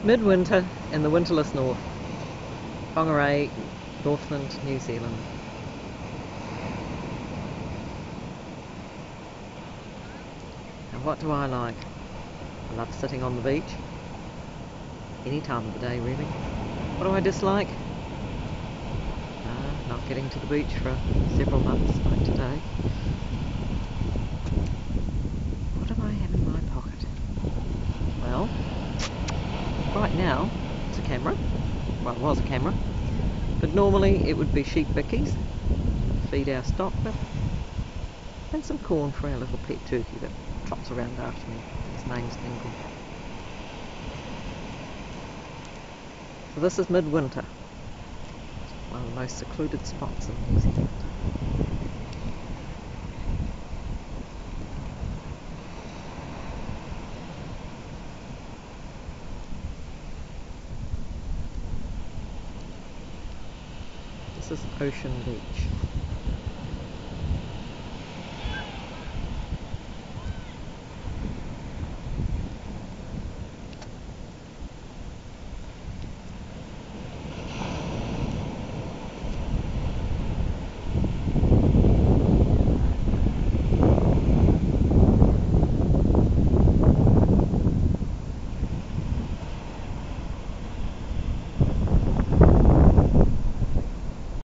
Midwinter in the winterless north. Whangarei, Northland, New Zealand. And what do I like? I love sitting on the beach. Any time of the day, really. What do I dislike? Not getting to the beach for several months, like today. What do I have in my pocket? Well, right now, it's a camera. Well, it was a camera. But normally it would be sheep bickies, feed our stock with, and some corn for our little pet turkey that trots around after me. His name's Dingle. So this is midwinter. One of the most secluded spots in New Zealand. This is Ocean Beach.